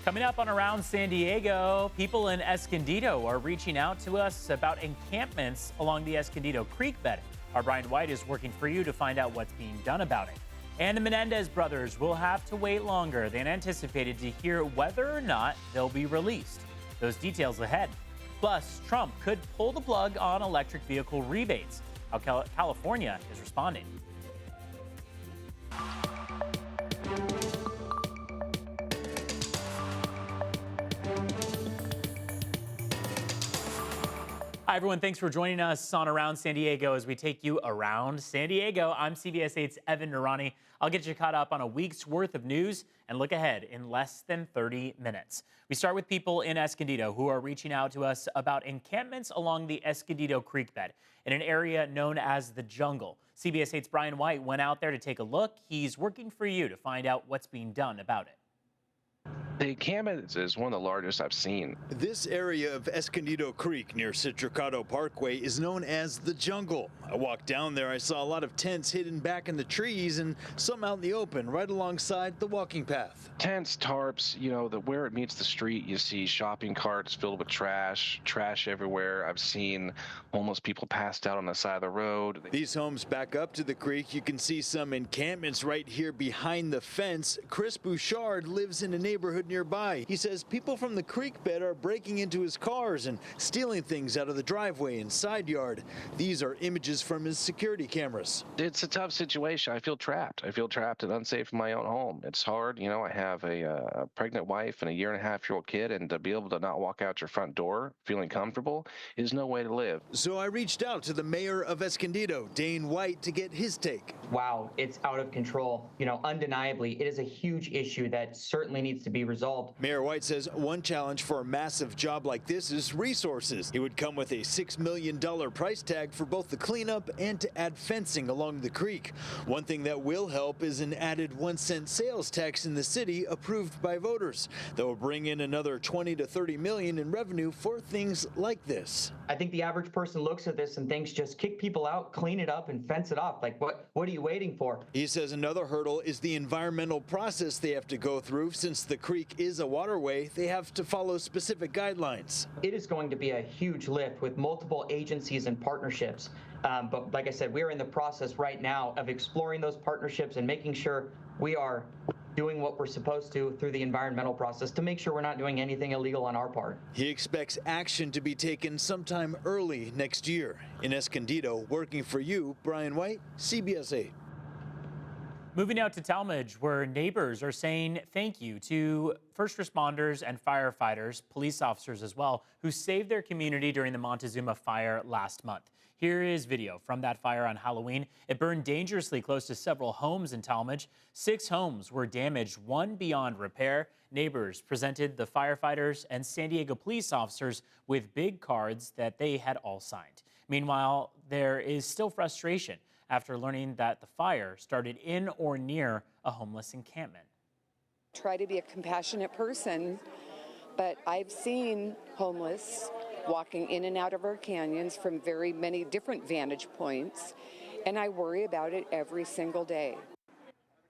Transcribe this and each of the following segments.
Coming up on Around San Diego, people in Escondido are reaching out to us about encampments along the Escondido Creek bed. Our Brian White is working for you to find out what's being done about it. And the Menendez brothers will have to wait longer than anticipated to hear whether or not they'll be released. Those details ahead. Plus, Trump could pull the plug on electric vehicle rebates. How California is responding. Hi, everyone. Thanks for joining us on Around San Diego as we take you around San Diego. I'm CBS 8's Evan Noorani. I'll get you caught up on a week's worth of news and look ahead in less than 30 minutes. We start with people in Escondido who are reaching out to us about encampments along the Escondido Creek bed in an area known as the Jungle. CBS 8's Brian White went out there to take a look. He's working for you to find out what's being done about it. The encampment is one of the largest I've seen. This area of Escondido Creek near Citricado Parkway is known as the Jungle. I walked down there, I saw a lot of tents hidden back in the trees and some out in the open right alongside the walking path. Tents, tarps, where it meets the street, you see shopping carts filled with trash everywhere. I've seen homeless people passed out on the side of the road. These homes back up to the creek. You can see some encampments right here behind the fence. Chris Bouchard lives in a neighborhood nearby. He says people from the creek bed are breaking into his cars and stealing things out of the driveway and side yard. These are images from his security cameras. It's a tough situation. I feel trapped. I feel trapped and unsafe in my own home. It's hard. I have a pregnant wife and a 1.5-year-old kid, and to be able to not walk out your front door feeling comfortable is no way to live. So I reached out to the mayor of Escondido, Dane White, to get his take. Wow, it's out of control. Undeniably, it is a huge issue that certainly needs to be resolved. Mayor White says one challenge for a massive job like this is resources. It would come with a $6 million price tag for both the cleanup and to add fencing along the creek. One thing that will help is an added 1-cent sales tax in the city approved by voters that will bring in another 20 to 30 million in revenue for things like this. I think the average person looks at this and thinks just kick people out, clean it up, and fence it off. Like, what are you waiting for? He says another hurdle is the environmental process they have to go through. Since the creek is a waterway, they have to follow specific guidelines. It is going to be a huge lift with multiple agencies and partnerships. But like I said, we're in the process right now of exploring those partnerships and making sure we are doing what we're supposed to through the environmental process to make sure we're not doing anything illegal on our part. He expects action to be taken sometime early next year. In Escondido, working for you, Brian White, CBS 8. Moving out to Talmadge, where neighbors are saying thank you to first responders and firefighters, police officers as well, who saved their community during the Montezuma fire last month. Here is video from that fire on Halloween. It burned dangerously close to several homes in Talmadge. 6 homes were damaged, 1 beyond repair. Neighbors presented the firefighters and San Diego police officers with big cards that they had all signed. Meanwhile, there is still frustration after learning that the fire started in or near a homeless encampment. Try to be a compassionate person, but I've seen homeless walking in and out of our canyons from very many different vantage points, and I worry about it every single day.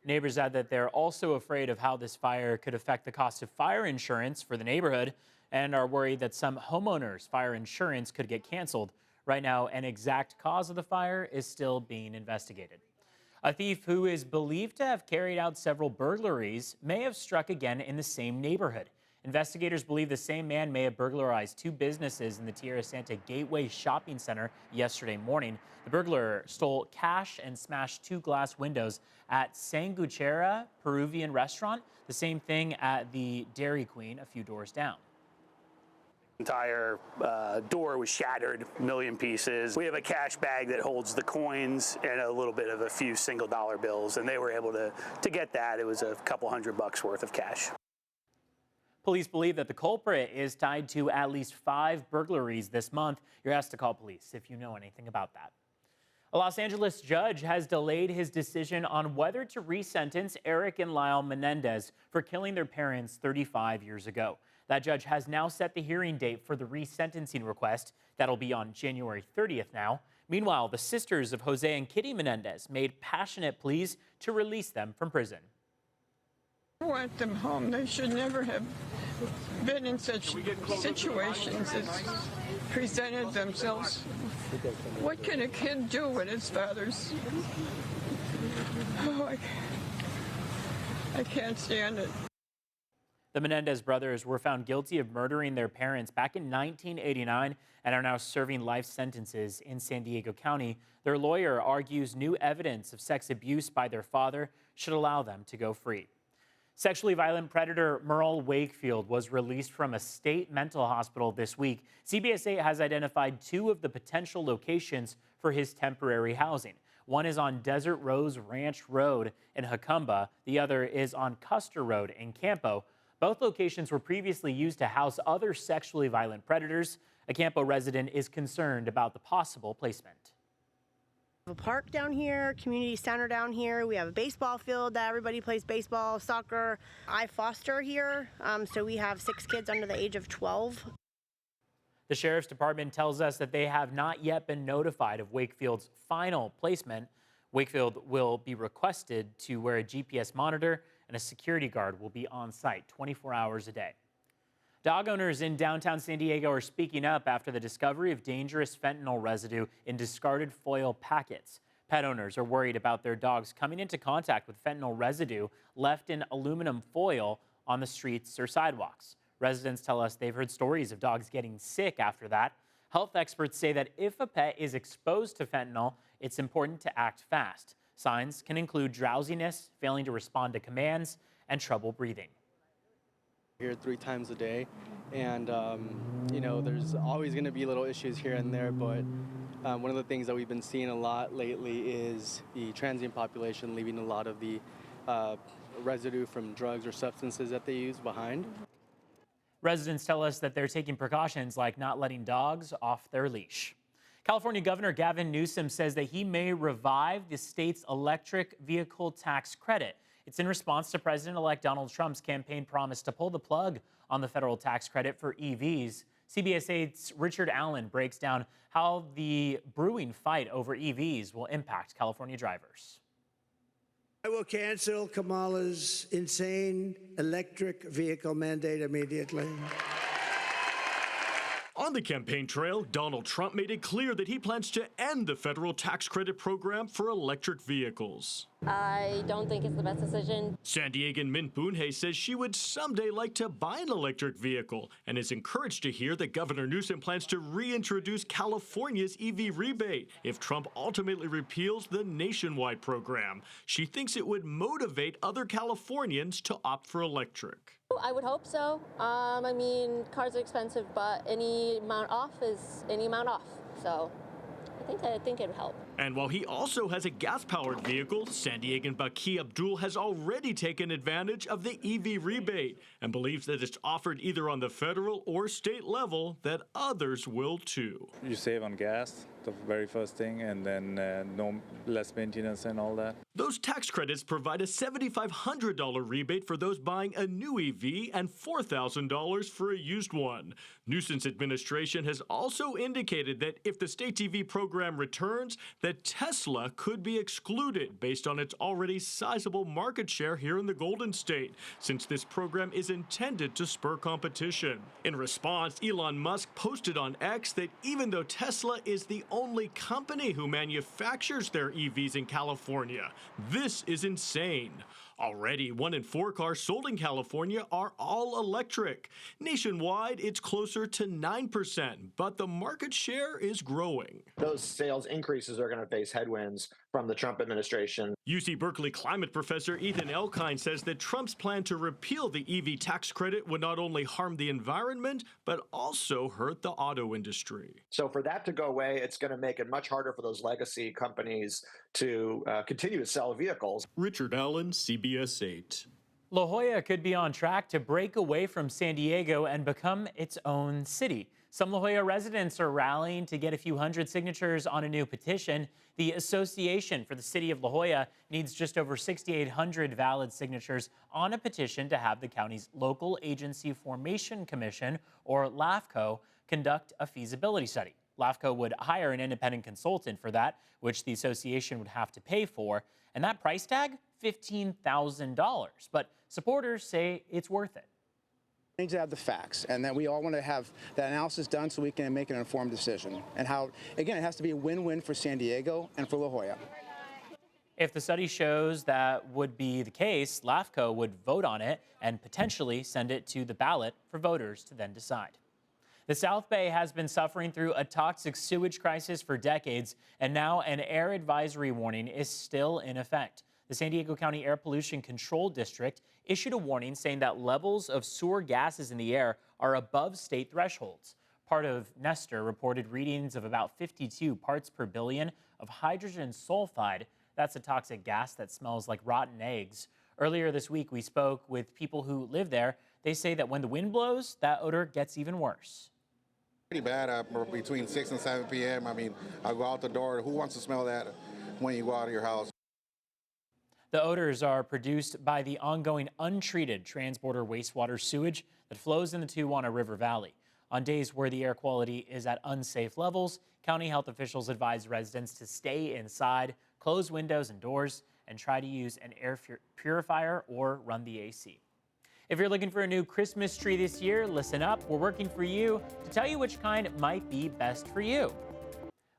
Neighbors add that they're also afraid of how this fire could affect the cost of fire insurance for the neighborhood and are worried that some homeowners' fire insurance could get canceled. Right now, an exact cause of the fire is still being investigated. A thief who is believed to have carried out several burglaries may have struck again in the same neighborhood. Investigators believe the same man may have burglarized 2 businesses in the Tierra Santa Gateway Shopping Center yesterday morning. The burglar stole cash and smashed 2 glass windows at Sanguchera Peruvian restaurant, the same thing at the Dairy Queen a few doors down. Entire door was shattered, a million pieces. We have a cash bag that holds the coins and a little bit of a few $1 bills, and they were able to get that. It was a couple $100 worth of cash. Police believe that the culprit is tied to at least 5 burglaries this month. You're asked to call police if you know anything about that. A Los Angeles judge has delayed his decision on whether to resentence Eric and Lyle Menendez for killing their parents 35 years ago. That judge has now set the hearing date for the resentencing request. That'll be on January 30th now. Meanwhile, the sisters of Jose and Kitty Menendez made passionate pleas to release them from prison. I want them home. They should never have been in such situations as presented themselves. What can a kid do when his father's... Oh, I can't stand it. The Menendez brothers were found guilty of murdering their parents back in 1989 and are now serving life sentences in San Diego County. Their lawyer argues new evidence of sex abuse by their father should allow them to go free. Sexually violent predator Merle Wakefield was released from a state mental hospital this week. CBS 8 has identified 2 of the potential locations for his temporary housing. One is on Desert Rose Ranch Road in Jacumba. The other is on Custer Road in Campo. Both locations were previously used to house other sexually violent predators. A Campo resident is concerned about the possible placement. We have a park down here, community center down here. We have a baseball field that everybody plays baseball, soccer. I foster here, so we have 6 kids under the age of 12. The Sheriff's Department tells us that they have not yet been notified of Wakefield's final placement. Wakefield will be requested to wear a GPS monitor, and a security guard will be on site 24 hours a day. Dog owners in downtown San Diego are speaking up after the discovery of dangerous fentanyl residue in discarded foil packets. Pet owners are worried about their dogs coming into contact with fentanyl residue left in aluminum foil on the streets or sidewalks. Residents tell us they've heard stories of dogs getting sick after that. Health experts say that if a pet is exposed to fentanyl, it's important to act fast. Signs can include drowsiness, failing to respond to commands, and trouble breathing. Here 3 times a day, and there's always going to be little issues here and there, but one of the things that we've been seeing a lot lately is the transient population leaving a lot of the residue from drugs or substances that they use behind. Residents tell us that they're taking precautions like not letting dogs off their leash. California Governor Gavin Newsom says that he may revive the state's electric vehicle tax credit. It's in response to President-elect Donald Trump's campaign promise to pull the plug on the federal tax credit for EVs. CBS 8's Richard Allen breaks down how the brewing fight over EVs will impact California drivers. I will cancel Kamala's insane electric vehicle mandate immediately. On the campaign trail, Donald Trump made it clear that he plans to end the federal tax credit program for electric vehicles. I don't think it's the best decision. San Diegan Mint Boonhay says she would someday like to buy an electric vehicle and is encouraged to hear that Governor Newsom plans to reintroduce California's EV rebate if Trump ultimately repeals the nationwide program. She thinks it would motivate other Californians to opt for electric. I would hope so. I mean, cars are expensive, but any amount off is any amount off. So I think it would help. And while he also has a gas-powered vehicle, San Diegan Baki Abdul has already taken advantage of the EV rebate and believes that it's offered either on the federal or state level, that others will too. You save on gas, the very first thing, and then no less maintenance and all that. Those tax credits provide a $7,500 rebate for those buying a new EV and $4,000 for a used one. Newsom's administration has also indicated that if the state EV program returns, that Tesla could be excluded based on its already sizable market share here in the Golden State, since this program is intended to spur competition. In response, Elon Musk posted on X that even though Tesla is the only company who manufactures their EVs in California, this is insane. Already, 1 in 4 cars sold in California are all electric. Nationwide, it's closer to 9%, but the market share is growing. Those sales increases are going to face headwinds from the Trump administration. UC Berkeley climate professor Ethan Elkine says that Trump's plan to repeal the EV tax credit would not only harm the environment, but also hurt the auto industry. So for that to go away, it's going to make it much harder for those legacy companies to continue to sell vehicles. Richard Allen, CBS 8. La Jolla could be on track to break away from San Diego and become its own city. Some La Jolla residents are rallying to get a few hundred signatures on a new petition. The Association for the City of La Jolla needs just over 6,800 valid signatures on a petition to have the county's Local Agency Formation Commission, or LAFCO, conduct a feasibility study. LAFCO would hire an independent consultant for that, which the association would have to pay for. And that price tag, $15,000. But supporters say it's worth it. We need to have the facts, and then we all want to have that analysis done so we can make an informed decision. And how, again, it has to be a win-win for San Diego and for La Jolla. If the study shows that would be the case, LAFCO would vote on it and potentially send it to the ballot for voters to then decide. The South Bay has been suffering through a toxic sewage crisis for decades, and now an air advisory warning is still in effect. The San Diego County Air Pollution Control District issued a warning saying that levels of sewer gases in the air are above state thresholds. Part of Nestor reported readings of about 52 parts per billion of hydrogen sulfide. That's a toxic gas that smells like rotten eggs. Earlier this week, we spoke with people who live there. They say that when the wind blows, that odor gets even worse. Pretty bad between 6 and 7 p.m. I mean, I go out the door. Who wants to smell that when you go out of your house? The odors are produced by the ongoing untreated transborder wastewater sewage that flows in the Tijuana River Valley. On days where the air quality is at unsafe levels, county health officials advise residents to stay inside, close windows and doors, and try to use an air purifier or run the AC. If you're looking for a new Christmas tree this year, listen up. We're working for you to tell you which kind might be best for you.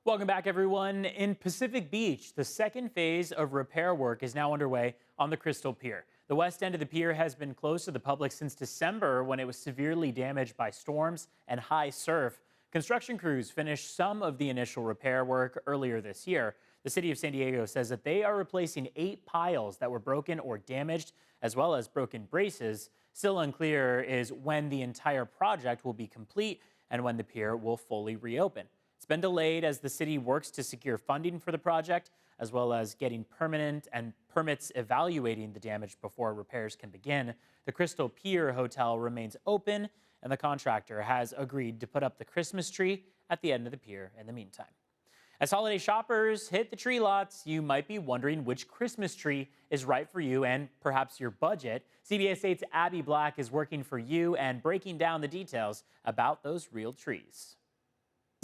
Welcome back, everyone. In Pacific Beach, the second phase of repair work is now underway on the Crystal Pier. The west end of the pier has been closed to the public since December when it was severely damaged by storms and high surf. Construction crews finished some of the initial repair work earlier this year. The city of San Diego says that they are replacing 8 piles that were broken or damaged, as well as broken braces. Still unclear is when the entire project will be complete and when the pier will fully reopen. It's been delayed as the city works to secure funding for the project, as well as getting permanent and permits evaluating the damage before repairs can begin. The Crystal Pier Hotel remains open, and the contractor has agreed to put up the Christmas tree at the end of the pier in the meantime. As holiday shoppers hit the tree lots, you might be wondering which Christmas tree is right for you and perhaps your budget. CBS 8's Abby Black is working for you and breaking down the details about those real trees.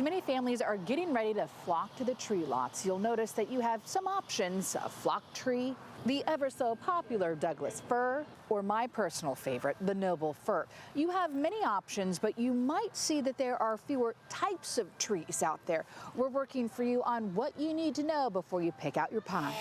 Many families are getting ready to flock to the tree lots. You'll notice that you have some options: a flock tree, the ever so popular Douglas fir, or my personal favorite, the noble fir. You have many options, but you might see that there are fewer types of trees out there. We're working for you on what you need to know before you pick out your pine.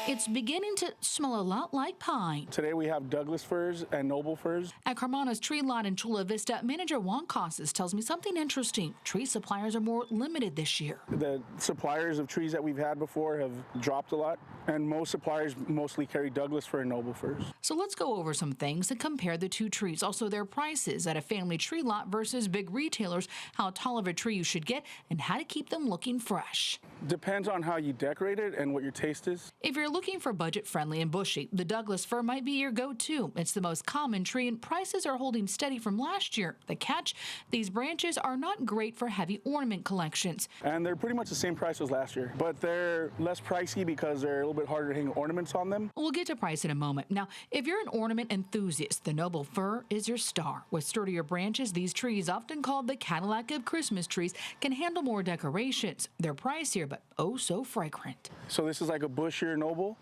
It's beginning to smell a lot like pine. Today we have Douglas firs and noble firs. At Carmana's tree lot in Chula Vista, manager Juan Casas tells me something interesting. Tree suppliers are more limited this year. The suppliers of trees that we've had before have dropped a lot, and most suppliers mostly carry Douglas fir and noble firs. So let's go over some things and compare the two trees. Also their prices at a family tree lot versus big retailers, how tall of a tree you should get, and how to keep them looking fresh. Depends on how you decorate it and what your taste is. If you're looking for budget-friendly and bushy, the Douglas fir might be your go-to. It's the most common tree, and prices are holding steady from last year. The catch? These branches are not great for heavy ornament collections. And they're pretty much the same price as last year, but they're less pricey because they're a little bit harder to hang ornaments on them. We'll get to price in a moment. Now, if you're an ornament enthusiast, the noble fir is your star. With sturdier branches, these trees, often called the Cadillac of Christmas trees, can handle more decorations. They're pricier, but oh so fragrant. So this is like a bushier noble,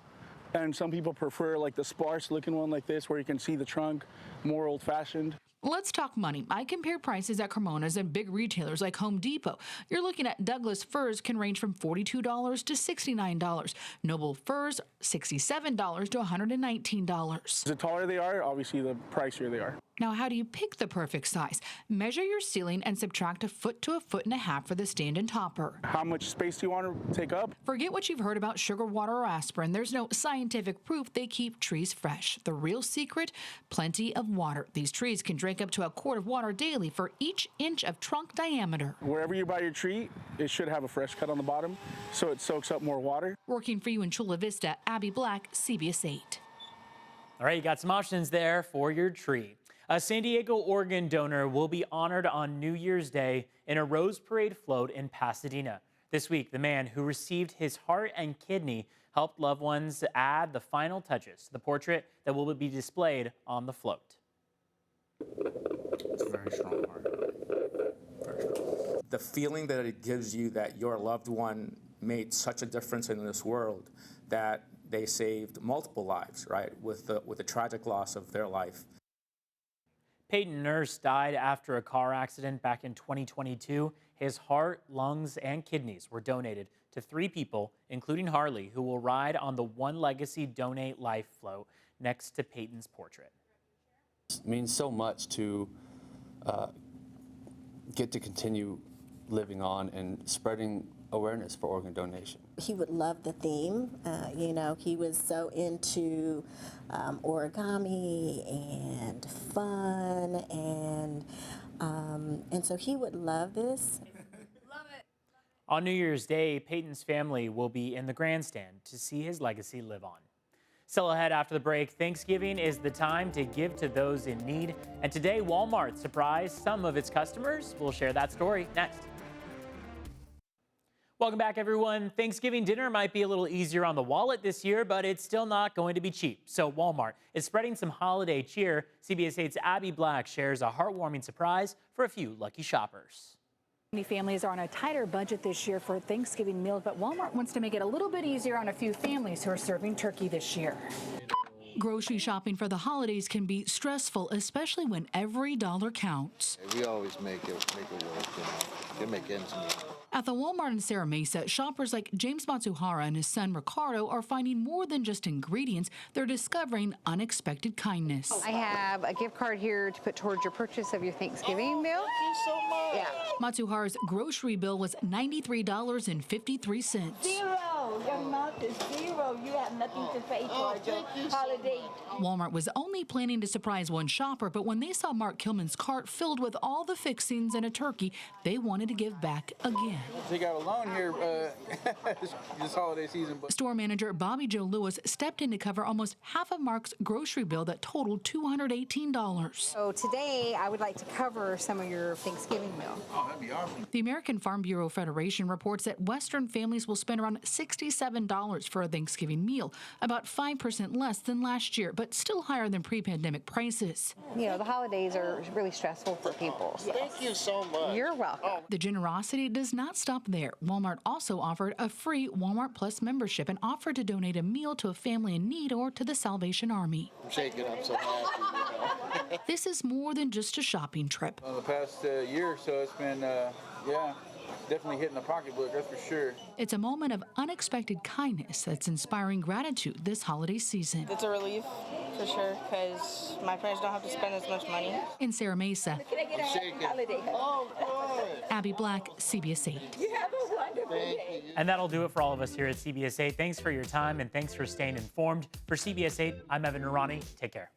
and some people prefer like the sparse looking one like this where you can see the trunk, more old-fashioned. Let's talk money. I compared prices at Carmana's and big retailers like Home Depot. You're looking at Douglas firs can range from $42 to $69. Noble firs, $67 to $119. The taller they are, obviously the pricier they are. Now, how do you pick the perfect size? Measure your ceiling and subtract 1 foot to 1.5 feet for the stand and topper. How much space do you want to take up? Forget what you've heard about sugar water or aspirin. There's no scientific proof they keep trees fresh. The real secret? Plenty of water. These trees can drink up to 1 quart of water daily for each inch of trunk diameter. Wherever you buy your tree, it should have a fresh cut on the bottom so it soaks up more water. Working for you in Chula Vista, Abby Black, CBS 8. All right, you got some options there for your tree. A San Diego organ donor will be honored on New Year's Day in a Rose Parade float in Pasadena. This week, the man who received his heart and kidney helped loved ones add the final touches to the portrait that will be displayed on the float. It's a very strong heart. Very strong. The feeling that it gives you that your loved one made such a difference in this world that they saved multiple lives, right, with the tragic loss of their life. Peyton Nurse died after a car accident back in 2022. His heart, lungs, and kidneys were donated to 3 people, including Harley, who will ride on the One Legacy Donate Life float next to Peyton's portrait. It means so much to get to continue living on and spreading awareness for organ donation. He would love the theme. You know, he was so into origami and fun, and so he would love this. On New Year's Day, Peyton's family will be in the grandstand to see his legacy live on. Still ahead after the break, Thanksgiving is the time to give to those in need. And today, Walmart surprised some of its customers. We'll share that story next. Welcome back, everyone. Thanksgiving dinner might be a little easier on the wallet this year, but it's still not going to be cheap. So Walmart is spreading some holiday cheer. CBS 8's Abby Black shares a heartwarming surprise for a few lucky shoppers. Many families are on a tighter budget this year for Thanksgiving meals, but Walmart wants to make it a little bit easier on a few families who are serving turkey this year. Grocery shopping for the holidays can be stressful, especially when every dollar counts. We always make it work, you know. It make ends meet. At the Walmart in Serra Mesa, shoppers like James Matsuhara and his son Ricardo are finding more than just ingredients. They're discovering unexpected kindness. I have a gift card here to put towards your purchase of your Thanksgiving meal. Thank you so much. Yeah. Matsuhara's grocery bill was $93.53. Zero. Your amount is zero. You have nothing to pay for your holiday. Walmart was only planning to surprise one shopper, but when they saw Mark Kilman's cart filled with all the fixings and a turkey, they wanted to give back again. Take out a loan here this holiday season. Store manager Bobby Joe Lewis stepped in to cover almost half of Mark's grocery bill that totaled $218. So today I would like to cover some of your Thanksgiving meal. Oh, that'd be awesome. The American Farm Bureau Federation reports that Western families will spend around $67 for a Thanksgiving meal, about 5% less than last year, but still higher than pre-pandemic prices. You know, the holidays are really stressful for people. So. Thank you so much. You're welcome. The generosity does not stop there. Walmart also offered a free Walmart Plus membership and offered to donate a meal to a family in need or to the Salvation Army. I'm shaking. I'm so happy. You know? This is more than just a shopping trip. The past year or so, it's been, definitely hitting the pocketbook, that's for sure. It's a moment of unexpected kindness that's inspiring gratitude this holiday season. It's a relief, for sure, because my parents don't have to spend as much money. In Serra Mesa, Abby Black, CBS 8. You have a wonderful day. And that'll do it for all of us here at CBS 8. Thanks for your time and thanks for staying informed. For CBS 8, I'm Evan Nurani. Take care.